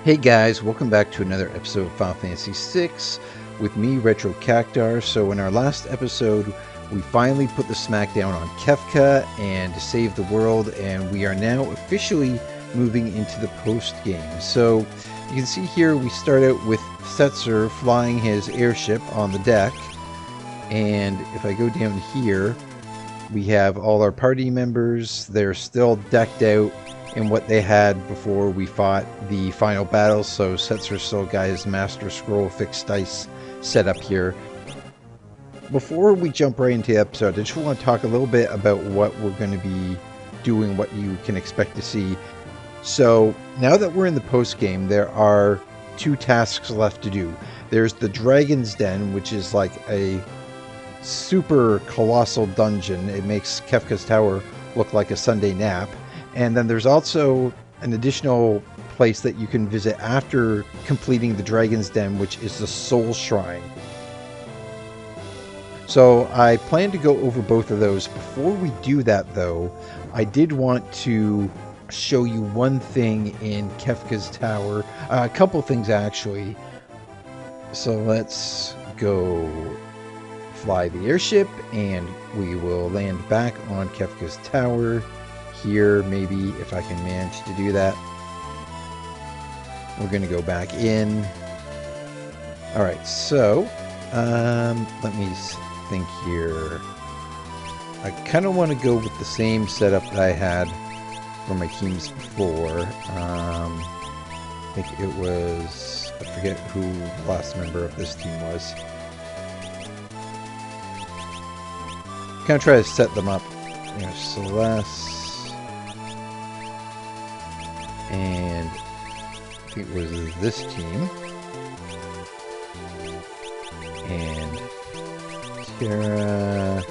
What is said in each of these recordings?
Hey guys, welcome back to another episode of Final Fantasy VI with me, Retro Cactar. So in our last episode, we finally put the smackdown on Kefka and saved the world, and we are now officially moving into the post-game. So you can see here we start out with Setzer flying his airship on the deck, and if I go down here, we have all our party members. They're still decked out in what they had before we fought the final battle. So Setzer still got his Master Scroll fixed dice set up here. Before we jump right into the episode, I just want to talk a little bit about what we're going to be doing, what you can expect to see. So now that we're in the post game, there are two tasks left to do. There's the Dragon's Den, which is like a super colossal dungeon. It makes Kefka's Tower look like a Sunday nap. And then there's also an additional place that you can visit after completing the Dragon's Den, which is the Soul Shrine. So I plan to go over both of those. Before we do that, though, I did want to show you one thing in Kefka's Tower. A couple things, actually. So let's go fly the airship, and we will land back on Kefka's Tower here. Maybe if I can manage to do that. We're going to go back in. All right, so let me think here. I kind of want to go with the same setup that I had for my teams before. I think it was, I forget who the last member of this team was. Kind of try to set them up. There's Celeste, and I think it was this team, and Terra,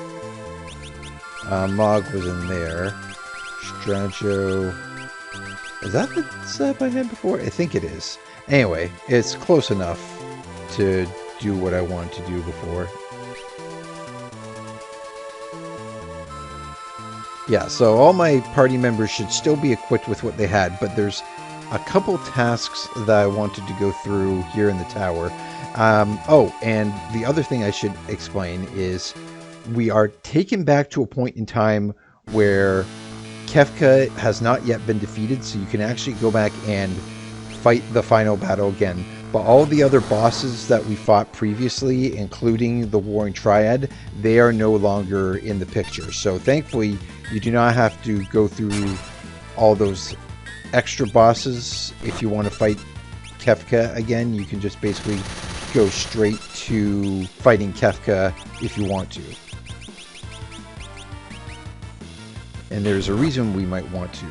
Mog was in there. Strajo, is that the setup I had before? I think it is. Anyway, it's close enough to do what I wanted to do before. Yeah, so all my party members should still be equipped with what they had, but there's a couple tasks that I wanted to go through here in the tower. Oh, and the other thing I should explain is we are taken back to a point in time where Kefka has not yet been defeated, so you can actually go back and fight the final battle again. But all the other bosses that we fought previously, including the Warring Triad, they are no longer in the picture. So thankfully, you do not have to go through all those extra bosses if you want to fight Kefka again. You can just basically go straight to fighting Kefka if you want to. And there's a reason we might want to.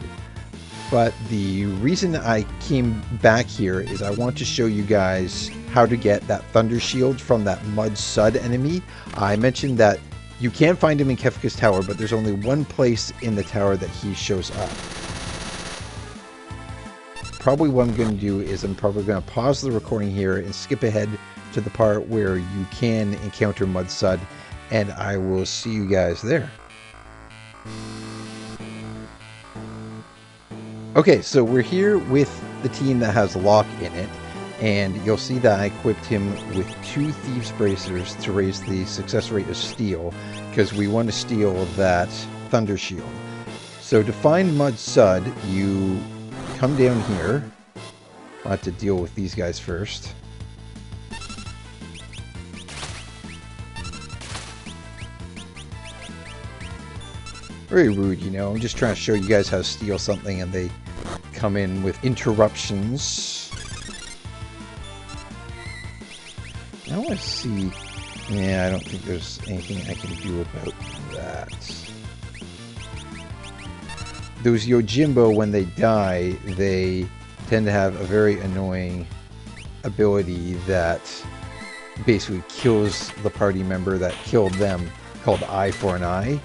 But the reason I came back here is I want to show you guys how to get that Thunder Shield from that Mud Sud enemy. I mentioned that you can find him in Kefka's Tower, but there's only one place in the tower that he shows up. Probably what I'm going to do is I'm probably going to pause the recording here and skip ahead to the part where you can encounter Mud Sud, and I will see you guys there. Okay, so we're here with the team that has Locke in it, and you'll see that I equipped him with 2 Thieves Bracers to raise the success rate of steal, because we want to steal that Thunder Shield. So to find Mud Sud, you come down here. I'll have to deal with these guys first. Very rude, you know. I'm just trying to show you guys how to steal something, and they come in with interruptions. Now I see. Yeah, I don't think there's anything I can do about that. Those Yojimbo, when they die, they tend to have a very annoying ability that basically kills the party member that killed them, called Eye for an Eye,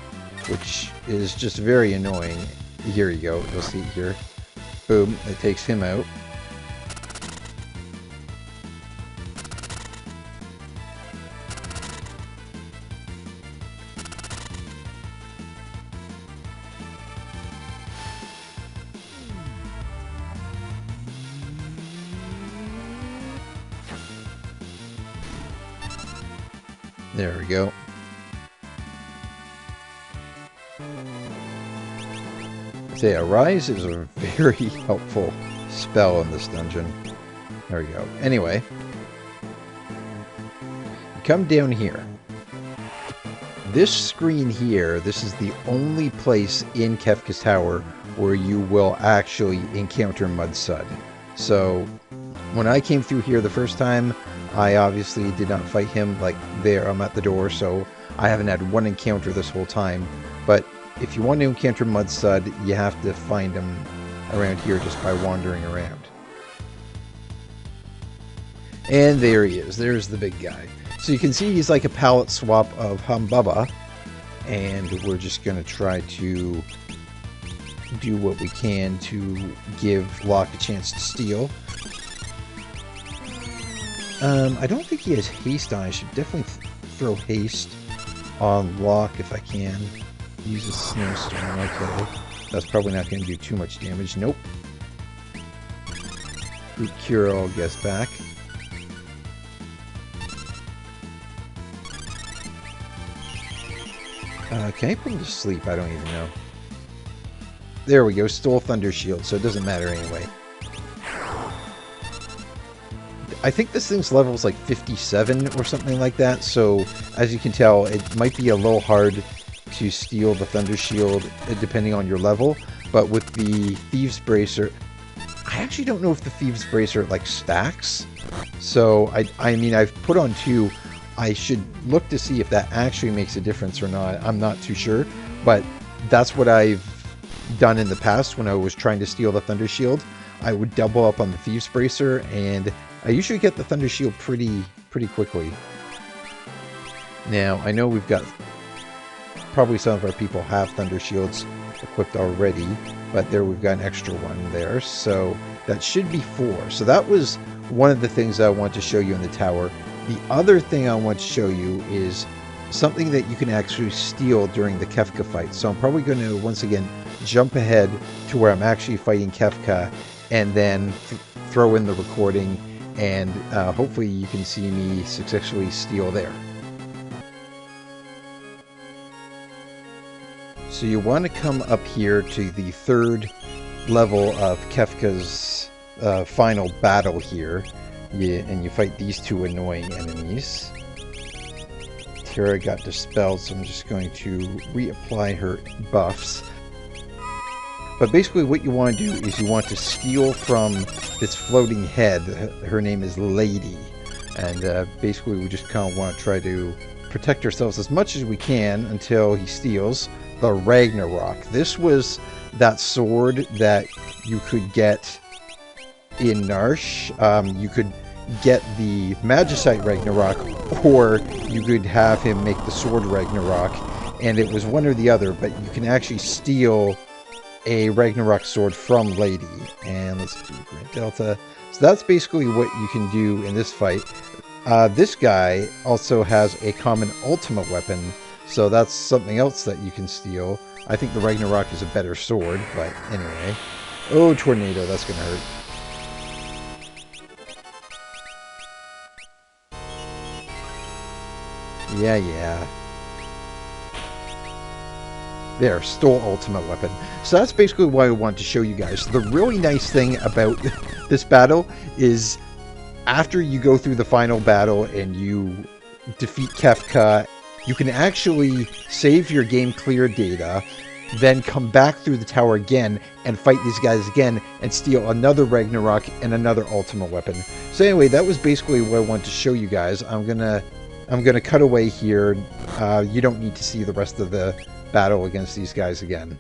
which is just very annoying. Here you go, you'll see it here. Boom, it takes him out. There we go. Say, Arise is a very helpful spell in this dungeon. There we go. Anyway, you come down here. This screen here, this is the only place in Kefka's Tower where you will actually encounter Mudsud. So, when I came through here the first time, I obviously did not fight him. Like, there, I'm at the door, so I haven't had one encounter this whole time. But if you want to encounter Mudsud, you have to find him around here just by wandering around. And there he is. There's the big guy. So you can see he's like a palette swap of Humbubba. And we're just going to try to do what we can to give Locke a chance to steal. I don't think he has haste on. I should definitely throw haste on Locke if I can. Use a snowstorm. Okay. That's probably not going to do too much damage. Nope. Boot Cure all gets back. Can I put him to sleep? I don't even know. There we go. Stole Thunder Shield, so it doesn't matter anyway. I think this thing's level is like 57 or something like that, so as you can tell, it might be a little hard to steal the Thunder Shield depending on your level, but with the Thieves Bracer, I actually don't know if the Thieves Bracer like stacks, so I mean, I've put on 2. I should look to see if that actually makes a difference or not. I'm not too sure, but that's what I've done in the past when I was trying to steal the Thunder Shield. I would double up on the Thieves Bracer, and I usually get the Thunder Shield pretty quickly. Now, I know we've got... Probably some of our people have Thunder Shields equipped already, but there we've got an extra one there, so that should be 4. So that was one of the things I want to show you in the tower. The other thing I want to show you is something that you can actually steal during the Kefka fight. So I'm probably going to, once again, jump ahead to where I'm actually fighting Kefka, and then throw in the recording, and hopefully you can see me successfully steal there. So you want to come up here to the 3rd level of Kefka's final battle here. And you fight these 2 annoying enemies. Terra got dispelled, so I'm just going to reapply her buffs. But basically what you want to do is you want to steal from this floating head. Her name is Lady. And basically we just kind of want to try to protect ourselves as much as we can until he steals the Ragnarok. This was that sword that you could get in Narshe. You could get the Magicite Ragnarok, or you could have him make the sword Ragnarok, and it was one or the other, but you can actually steal a Ragnarok sword from Lady. And let's do Great Delta. So that's basically what you can do in this fight. This guy also has a common ultimate weapon, so that's something else that you can steal. I think the Ragnarok is a better sword, but anyway. Oh, Tornado, that's gonna hurt. Yeah. There, stole ultimate weapon. So that's basically what I want to show you guys. The really nice thing about this battle is after you go through the final battle and you defeat Kefka, you can actually save your game clear data, then come back through the tower again and fight these guys again and steal another Ragnarok and another ultimate weapon. So anyway, that was basically what I wanted to show you guys. I'm gonna cut away here. You don't need to see the rest of the battle against these guys again.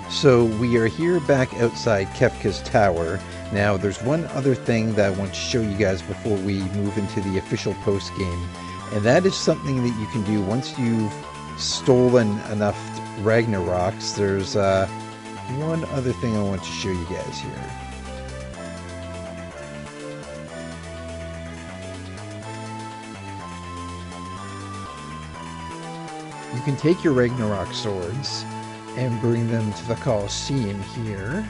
So we are here back outside Kefka's tower. Now there's one other thing that I want to show you guys before we move into the official post game, and that is something that you can do once you've stolen enough Ragnaroks. There's one other thing I want to show you guys here. You can take your Ragnarok swords and bring them to the Colosseum here.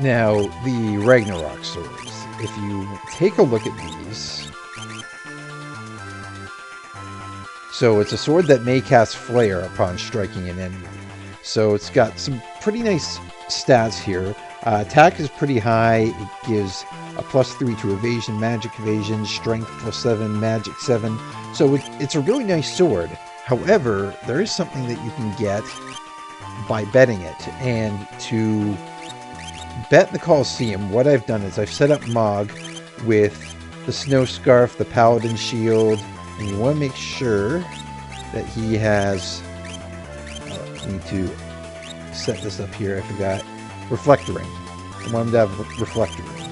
Now, the Ragnarok swords. If you take a look at these... So it's a sword that may cast Flare upon striking an enemy. So it's got some pretty nice stats here. Attack is pretty high. It gives a +3 to evasion, magic evasion, strength +7, magic 7. So it's a really nice sword. However, there is something that you can get by betting it. And to bet the Colosseum, what I've done is I've set up Mog with the Snow Scarf, the Paladin Shield, and you want to make sure that he has... I need to set this up here, I forgot. Reflector Ring. I want him to have Reflector Ring.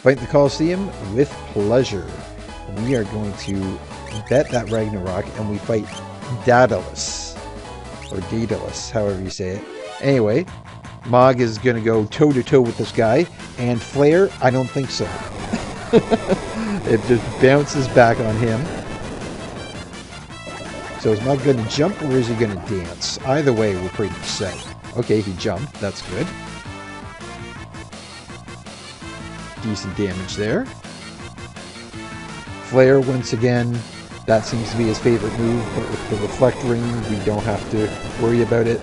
Fight the Colosseum with pleasure. We are going to bet that Ragnarok, and we fight Daedalus. Or Daedalus, however you say it. Anyway, Mog is going to go toe-to-toe with this guy. And Flare, I don't think so. It just bounces back on him. So is Mog going to jump, or is he going to dance? Either way, we're pretty set. Okay, he jumped. That's good. Decent damage there. Flare, once again, that seems to be his favorite move, but with the Reflect Ring, we don't have to worry about it.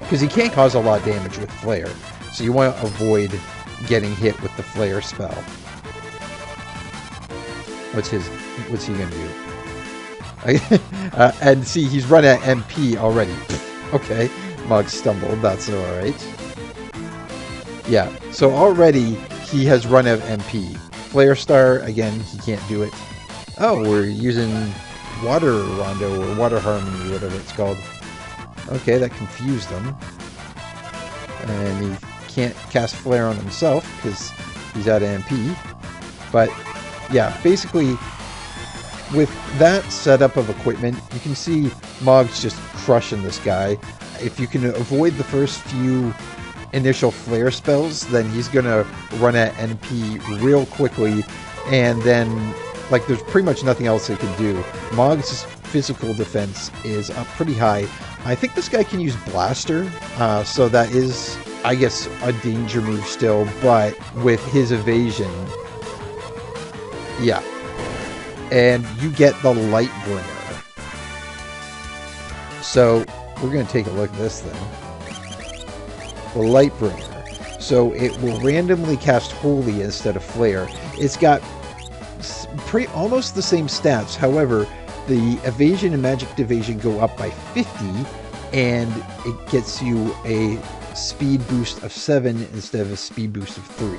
Because he can't cause a lot of damage with Flare, so you want to avoid getting hit with the Flare spell. What's he going to do? And see, he's run at MP already. Okay, Mog stumbled, that's alright. Yeah, so already he has run out of MP. Flare Star, again, he can't do it. Oh, we're using Water Rondo, or Water Harmony, whatever it's called. Okay, that confused him. And he can't cast Flare on himself, because he's out of MP. But, yeah, basically, with that setup of equipment, you can see Mog's just crushing this guy. If you can avoid the first few initial Flare spells, then he's gonna run at NP real quickly, and then like there's pretty much nothing else he can do. Mog's physical defense is up pretty high. I think this guy can use Blaster, so that is, I guess, a danger move still, but with his evasion, yeah. And you get the Lightbringer. So we're gonna take a look at this thing. The Lightbringer. So it will randomly cast Holy instead of Flare. It's got almost the same stats. However, the evasion and magic evasion go up by 50, and it gets you a speed boost of 7 instead of a speed boost of 3.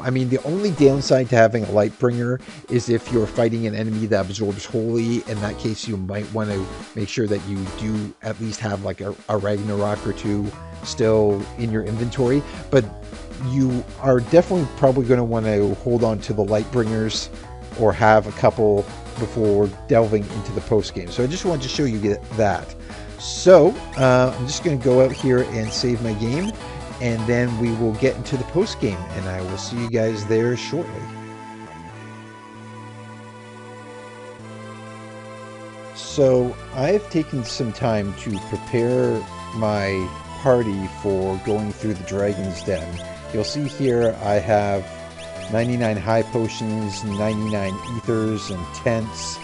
I mean, the only downside to having a Lightbringer is if you're fighting an enemy that absorbs Holy. In that case, you might want to make sure that you do at least have like a Ragnarok or two still in your inventory. But you are definitely probably going to want to hold on to the Lightbringers or have a couple before delving into the post game. So I just wanted to show you that. So I'm just going to go out here and save my game, and then we will get into the post game, and I will see you guys there shortly. So I've taken some time to prepare my party for going through the Dragon's Den. You'll see here I have 99 high potions, 99 ethers, and tents,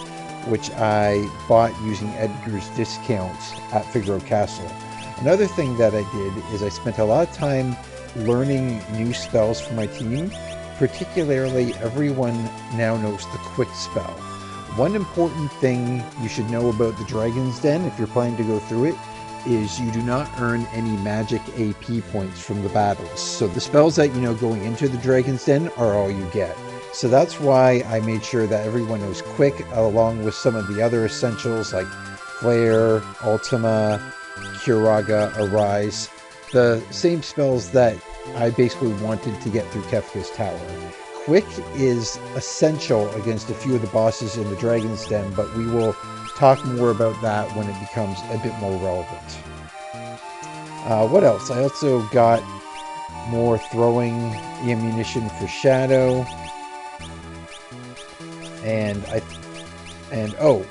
which I bought using Edgar's discount at Figaro Castle. Another thing that I did is I spent a lot of time learning new spells for my team. Particularly, everyone now knows the quick spell. One important thing you should know about the Dragon's Den, if you're planning to go through it, is you do not earn any magic AP points from the battles. So the spells that you know going into the Dragon's Den are all you get. So that's why I made sure that everyone knows quick, along with some of the other essentials like Flare, Ultima, Curaga, Arise. The same spells that I basically wanted to get through Kefka's Tower. Quick is essential against a few of the bosses in the Dragon's Den, but we will talk more about that when it becomes a bit more relevant. What else? I also got more throwing ammunition for Shadow, and And oh,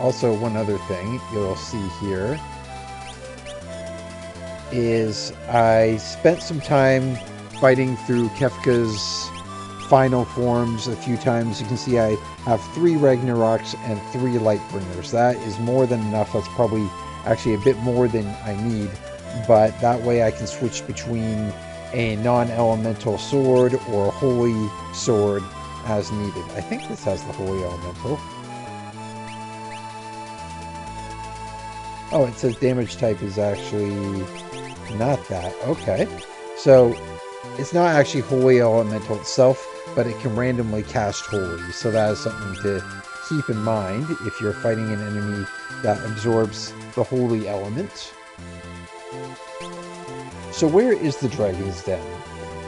also one other thing you'll see here is I spent some time fighting through Kefka's final forms a few times. You can see I have 3 Ragnaroks and 3 Lightbringers. That is more than enough. That's probably actually a bit more than I need, but that way I can switch between a non-elemental sword or a holy sword as needed. I think this has the holy elemental. Oh, it says damage type is actually not that. Okay. So it's not actually holy elemental itself, but it can randomly cast holy. So that is something to keep in mind if you're fighting an enemy that absorbs the holy element. So where is the Dragon's Den?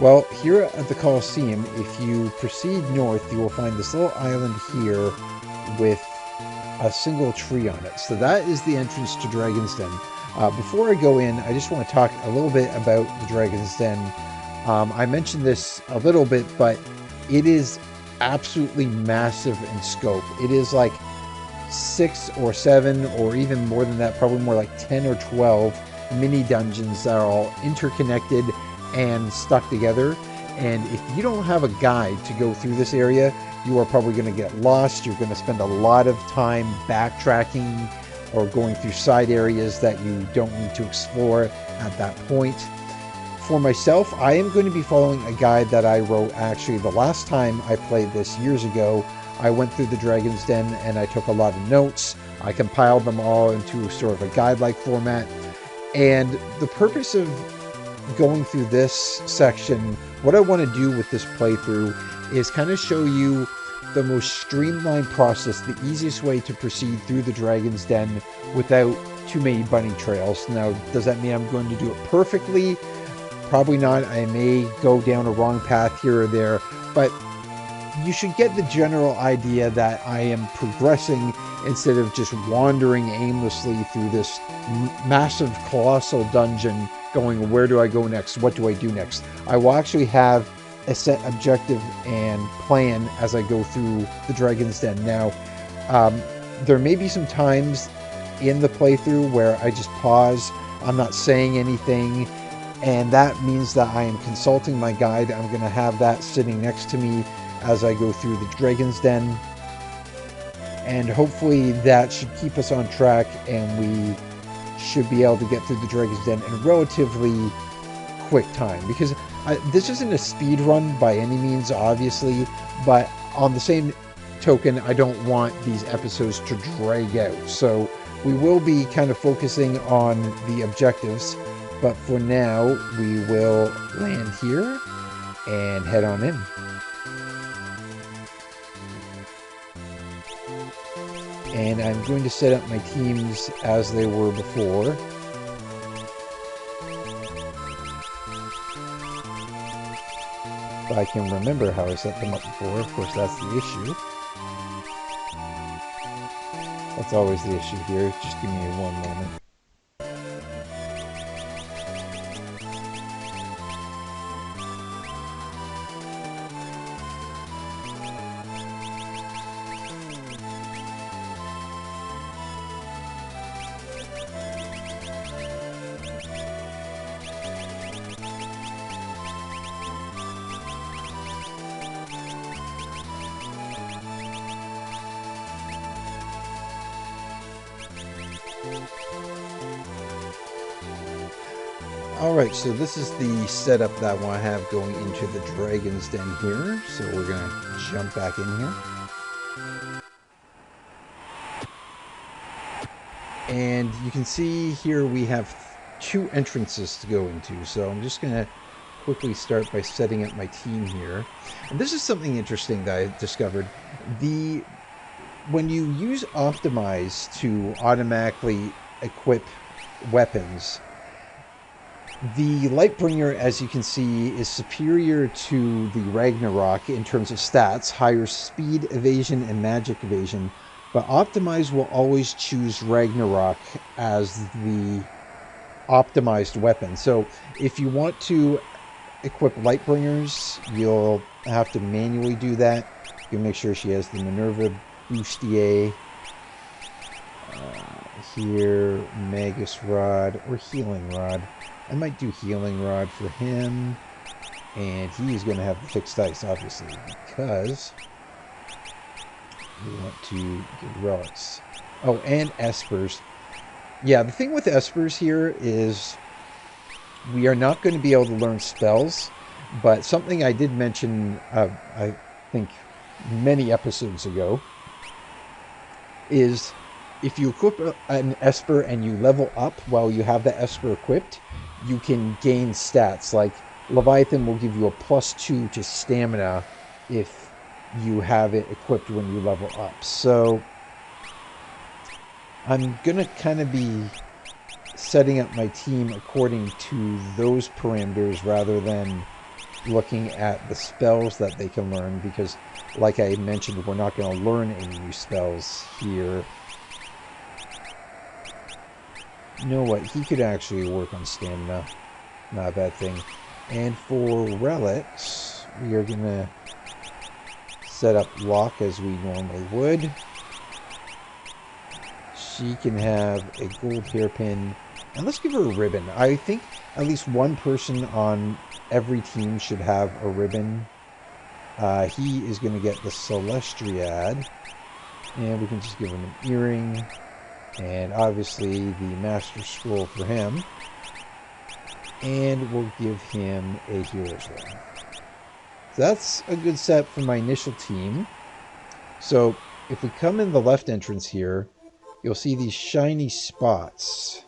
Well, here at the Colosseum, if you proceed north, you will find this little island here with a single tree on it. So that is the entrance to Dragon's Den. Before I go in, I just want to talk a little bit about the Dragon's Den. I mentioned this a little bit, but it is absolutely massive in scope. It is like 6 or 7 or even more than that, probably more like 10 or 12 mini dungeons that are all interconnected and stuck together. And if you don't have a guide to go through this area, you are probably going to get lost. You're going to spend a lot of time backtracking or going through side areas that you don't need to explore at that point. For myself, I am going to be following a guide that I wrote actually the last time I played this years ago. I went through the Dragon's Den and I took a lot of notes. I compiled them all into sort of a guide-like format. And the purpose of going through this section, what I want to do with this playthrough is kind of show you the most streamlined process, the easiest way to proceed through the Dragon's Den without too many bunny trails. Now, does that mean I'm going to do it perfectly? Probably not. I may go down a wrong path here or there, but you should get the general idea that I am progressing instead of just wandering aimlessly through this massive, colossal dungeon going, where do I go next? What do I do next? I will actually have a set objective and plan as I go through the Dragon's Den. Now, there may be some times in the playthrough where I just pause, I'm not saying anything, and that means that I am consulting my guide. I'm going to have that sitting next to me as I go through the Dragon's Den, and hopefully that should keep us on track and we should be able to get through the Dragon's Den in a relatively quick time, because this isn't a speed run by any means, obviously, but on the same token, I don't want these episodes to drag out. So we will be kind of focusing on the objectives, but for now, we will land here and head on in. And I'm going to set up my teams as they were before. If I can remember how I set them up before, of course that's the issue. That's always the issue here. Just give me one moment. Alright, so this is the setup that I want to have going into the Dragon's Den here. So we're going to jump back in here. And you can see here we have 2 entrances to go into. So I'm just going to quickly start by setting up my team here. And this is something interesting that I discovered. When you use Optimize to automatically equip weapons, the Lightbringer, as you can see, is superior to the Ragnarok in terms of stats, higher speed evasion and magic evasion, but Optimize will always choose Ragnarok as the optimized weapon. So if you want to equip Lightbringers, you'll have to manually do that. You make sure she has the Minerva Bustier Here, Magus Rod or Healing Rod. I might do Healing Rod for him. And he's going to have the fixed ice, obviously, because we want to get relics. Oh, and Espers. Yeah, the thing with Espers here is we are not going to be able to learn spells, but something I did mention, I think, many episodes ago, is if you equip an Esper and you level up while you have the Esper equipped, you can gain stats. Like Leviathan will give you a +2 to stamina if you have it equipped when you level up. So I'm going to kind of be setting up my team according to those parameters rather than looking at the spells that they can learn, because like I mentioned, we're not going to learn any new spells here. You know what? He could actually work on stamina. Not a bad thing. And for relics, we are going to set up Locke as we normally would. She can have a gold hairpin. And let's give her a ribbon. I think at least one person on every team should have a ribbon. He is going to get the Celestriad. And we can just give him an earring. And obviously the Master Scroll for him. And we'll give him a Hero's Ring. So that's a good set for my initial team. So if we come in the left entrance here, you'll see these shiny spots.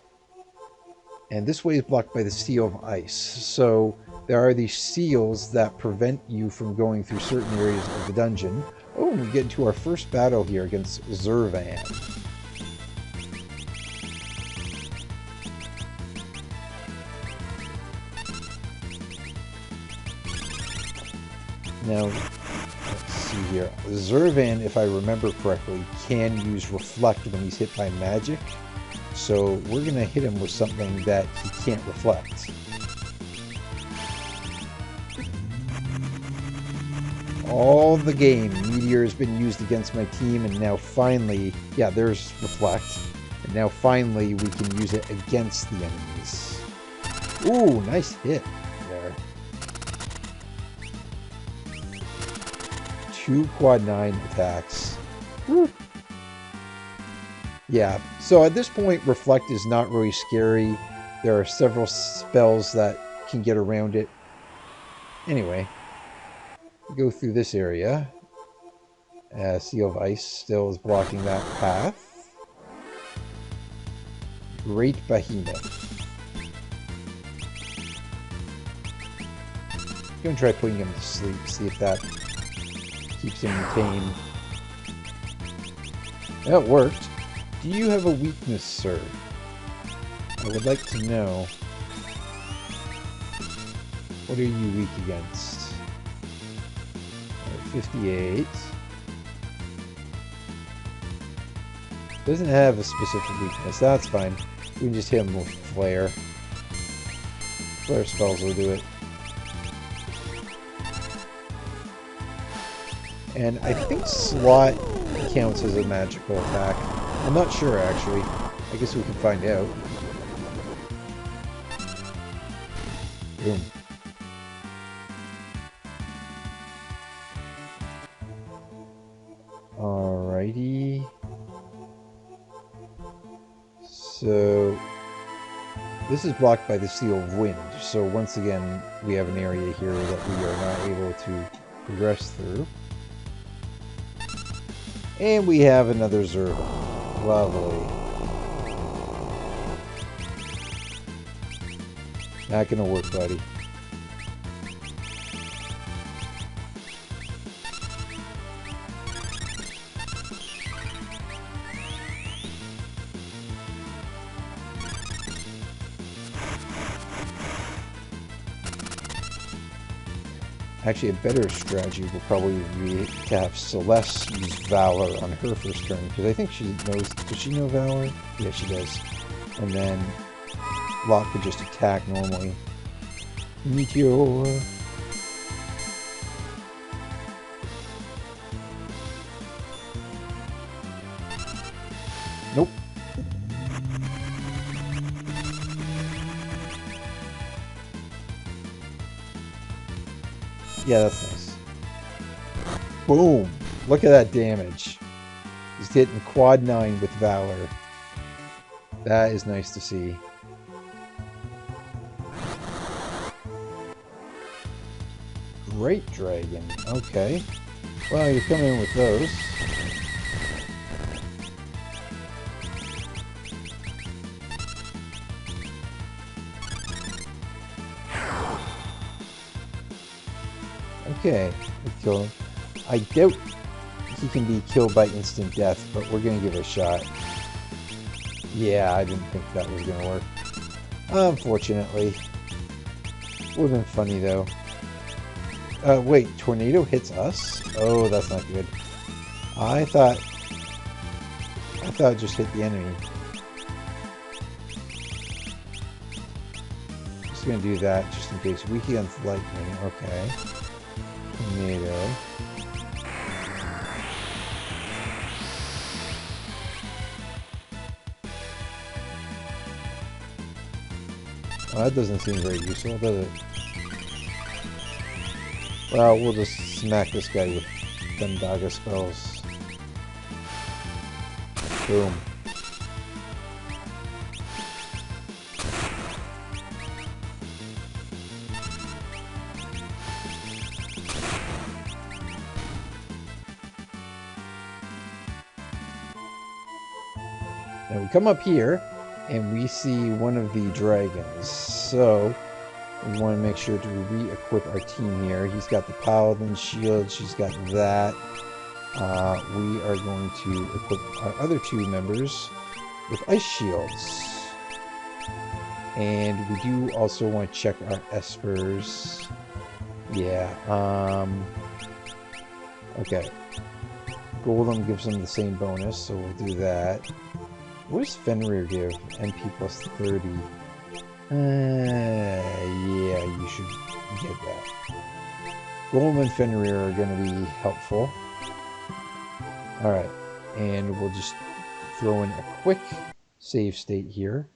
And this way is blocked by the Seal of Ice. So there are these seals that prevent you from going through certain areas of the dungeon. Oh, we get into our first battle here against Zurvan. Now, let's see here. Zurvan, if I remember correctly, can use Reflect when he's hit by magic. So we're going to hit him with something that he can't reflect. All the game, Meteor has been used against my team, and now finally, yeah, there's Reflect. And now finally we can use it against the enemies. Ooh, nice hit there. 2 quad 9 attacks. Woo. Yeah, so at this point, Reflect is not really scary. There are several spells that can get around it. Anyway, go through this area. Seal of Ice still is blocking that path. Great Behemoth. I'm going to try putting him to sleep, see if that keeps him in pain. That worked. Do you have a weakness, sir? I would like to know. What are you weak against? 58. Doesn't have a specific weakness. That's fine. We can just hit him with Flare. Flare spells will do it. And I think Slot counts as a magical attack. I'm not sure, actually. I guess we can find out. Boom. Alrighty. So this is blocked by the Seal of Wind. So once again, we have an area here that we are not able to progress through. And we have another Zurvan. Lovely. Not gonna work, buddy. Actually, a better strategy will probably be to have Celeste use Valor on her first turn, because I think she knows... Does she know Valor? Yeah, she does. And then Locke could just attack normally. Meteor. Nope. Yeah, that's nice. Boom! Look at that damage. He's hitting quad 9 with Valor. That is nice to see. Great Dragon. Okay. Well, you come in with those. Okay. We kill him. I doubt he can be killed by instant death, but we're going to give it a shot. Yeah, I didn't think that was going to work. Unfortunately. Would have been funny, though. Wait, tornado hits us? Oh, that's not good. I thought it just hit the enemy. Just gonna do that just in case. Weak against lightning. Okay. Tornado. Well, that doesn't seem very useful, does it? Well, we'll just smack this guy with Thundaga spells. Boom. Now we come up here and we see one of the dragons. So we want to make sure to re-equip our team here. He's got the Paladin shield. She's got that. We are going to equip our other two members with ice shields. And we do also want to check our espers. Yeah. Okay. Golem gives them the same bonus, so we'll do that. What does Fenrir give? MP plus 30. Yeah, you should get that. Golem and Fenrir are going to be helpful. Alright, and we'll just throw in a quick save state here.